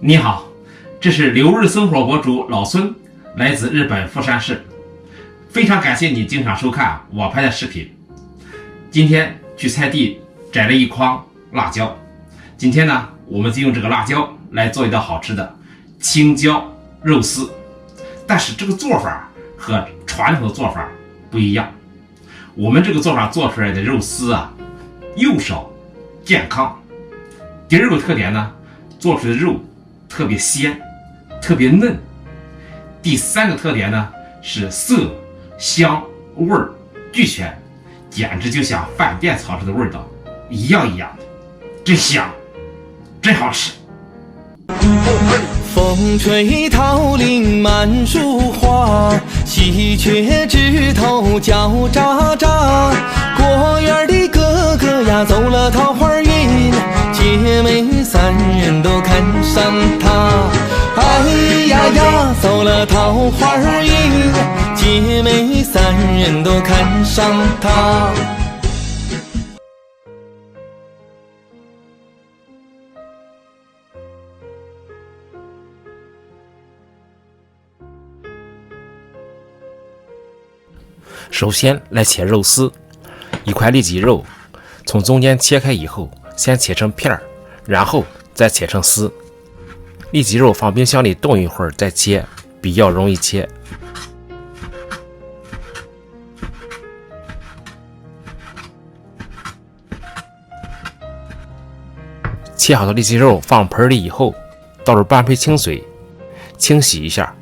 你好，这是留日生活博主老孙，来自日本富山市。非常感谢你经常收看我拍的视频。今天去菜地摘了一筐辣椒，今天呢，我们就用这个辣椒来做一道好吃的青椒肉丝。但是这个做法和传统的做法不一样，我们这个做法做出来的肉丝啊，又少健康。第二个特点呢，做出来的肉特别鲜，特别嫩。第三个特点呢，是色香味儿俱全，简直就像饭店炒出的味道一样的，真香，真好吃。风吹桃林满树花，喜鹊枝头叫喳喳。果园的哥哥呀，走了桃花运，姐妹三人都看上他。哎呀呀，走了桃花运，姐妹三人都看上他。首先来切肉丝，一块里脊肉从中间切开以后，先切成片儿，然后再切成丝。里脊肉放冰箱里冻一会儿再切，比较容易切。切好的里脊肉放盆里以后，倒入半杯清水，清洗一下。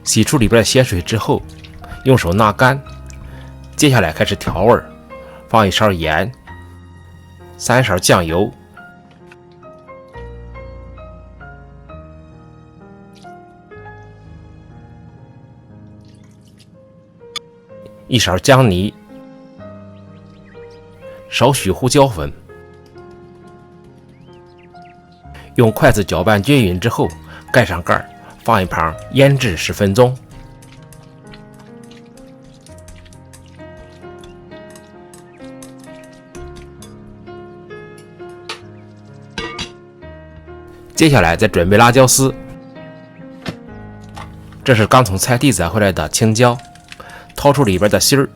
洗出里边的血水之后，用手拿干。接下来开始调味，放一勺盐，3勺酱油，1勺姜泥，少许胡椒粉，用筷子搅拌均匀之后，盖上盖，放一旁腌制10分钟。接下来再准备辣椒丝，这是刚从菜地摘回来的青椒，掏出里边的芯儿，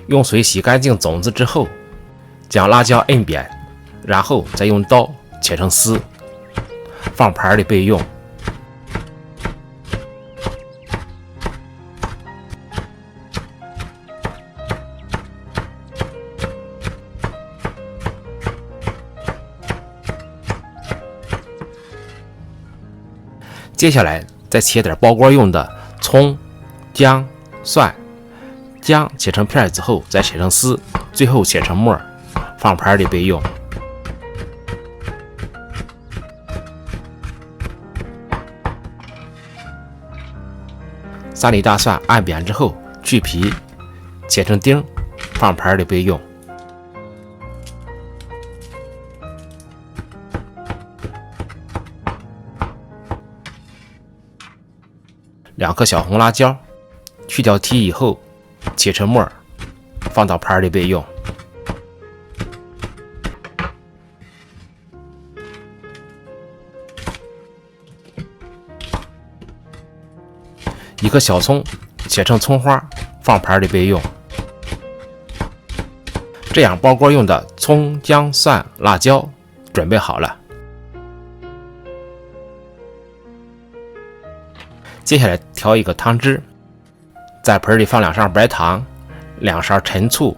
用水洗干净种子之后，将辣椒摁扁，然后再用刀切成丝，放盘里备用。接下来再切点煲锅用的葱、姜、蒜，姜切成片之后再切成丝，最后切成末，放盘里备用。3粒大蒜按扁之后去皮，切成丁，放盘里备用。2颗小红辣椒，去掉皮以后切成末，放到盘里备用。1颗小葱，切成葱花，放盘里备用。这样煲锅用的葱、姜、蒜、辣椒准备好了。接下来调一个汤汁，在盆里放2勺白糖，2勺陈醋，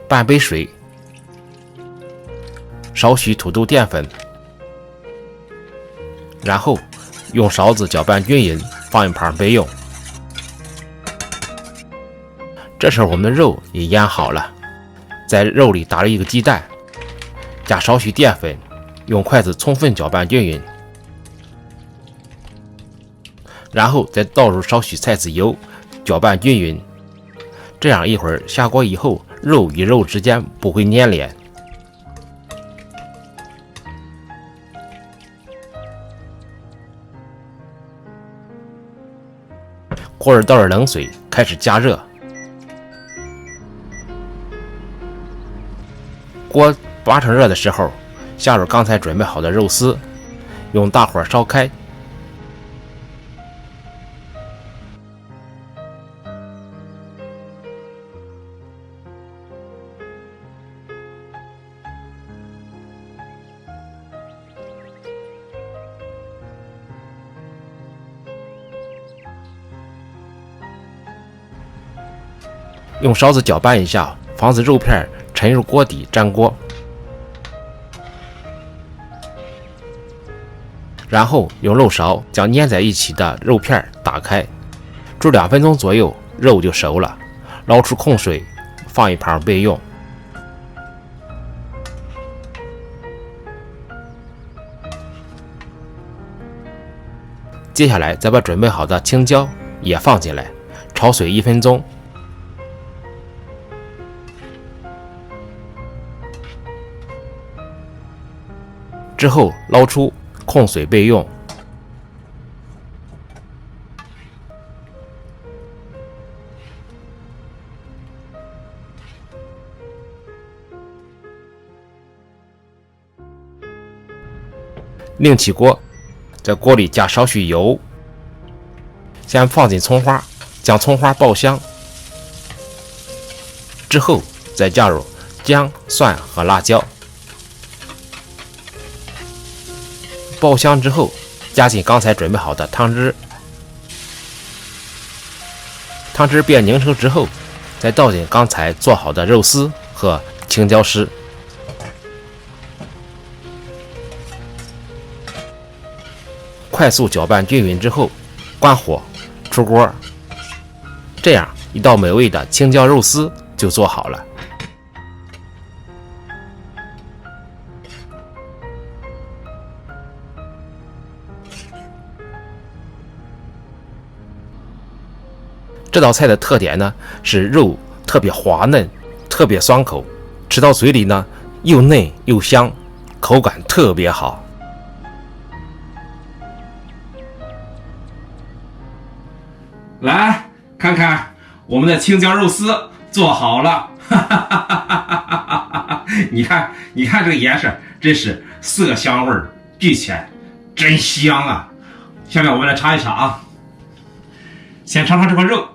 半杯水，少许土豆淀粉，然后用勺子搅拌均匀，放一旁备用。这时候我们的肉也腌好了，在肉里打了1个鸡蛋，加少许淀粉，用筷子充分搅拌均匀，然后再倒入少许菜籽油，搅拌均匀。这样一会儿下锅以后，肉与肉之间不会粘连。锅儿倒入冷水，开始加热。锅8成热的时候，下入刚才准备好的肉丝，用大火烧开。用勺子搅拌一下，防止肉片沉入锅底粘锅。然后用肉勺将粘在一起的肉片打开，煮2分钟左右，肉就熟了。捞出控水，放一旁备用。接下来再把准备好的青椒也放进来，焯水1分钟。之后捞出，控水备用。另起锅，在锅里加少许油，先放进葱花，将葱花爆香，之后再加入姜、蒜和辣椒。爆香之后，加进刚才准备好的汤汁，汤汁变凝稠之后，再倒进刚才做好的肉丝和青椒丝，快速搅拌均匀之后，关火出锅。这样一道美味的青椒肉丝就做好了。这道菜的特点呢是肉特别滑嫩，特别爽口，吃到嘴里呢又嫩又香，口感特别好。来看看我们的青椒肉丝做好了，你看这个颜色，真是色香味俱全，真香啊！下面我们来尝一尝啊，先尝尝这块肉。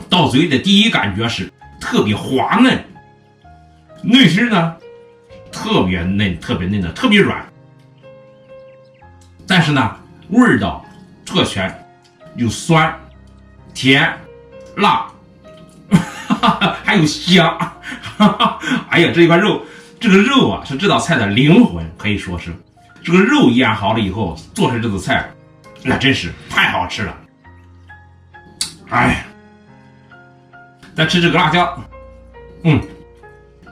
到嘴里的第一感觉是特别滑嫩，内汁呢特别嫩的，特别软，但是呢味道特全，有酸、甜、辣，还有香。哎呀，这一块肉，这个肉啊是这道菜的灵魂，可以说是这个肉腌好了以后做出这道菜，那真是太好吃了。哎，再吃这个辣椒，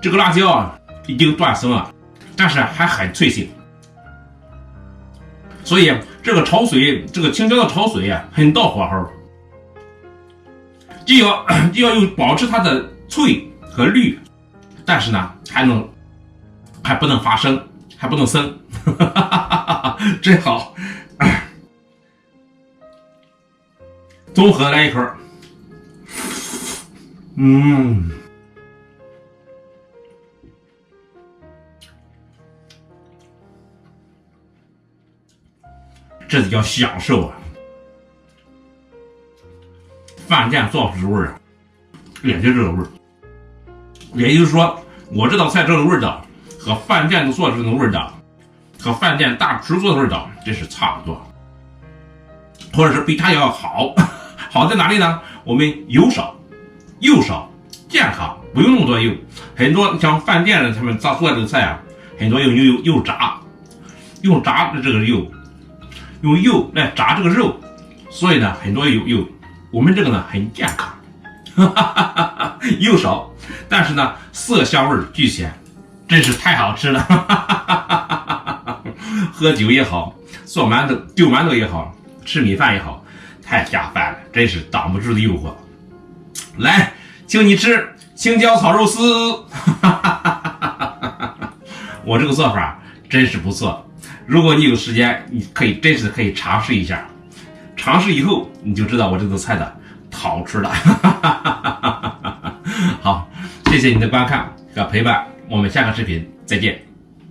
这个辣椒啊已经断生了，但是还很脆性，所以这个炒水，这个青椒的炒水啊，很到火候，既要有保持它的脆和绿，但是呢还不能发生，还不能生，真好。综合来一口，这就叫享受啊！饭店做出的味儿啊，也就这个味儿。也就是说，我这道菜这个味道和饭店做的这种味道，和饭店大厨做的味道真是差不多，或者是比它要好。好在哪里呢？我们油少，又少，健康，不用那么多油。很多像饭店的他们做这个菜啊，很多用油炸，用炸的这个油，用油来炸这个肉，所以呢很多油。我们这个呢很健康，油少，但是呢色香味俱全，真是太好吃了。喝酒也好，做馒头丢馒头也好，吃米饭也好，太下饭了，真是挡不住的诱惑。来，请你吃青椒炒肉丝。我这个做法真是不错，如果你有时间，你真是可以尝试一下，尝试以后你就知道我这道菜的好吃了。好，谢谢你的观看和陪伴，我们下个视频再见。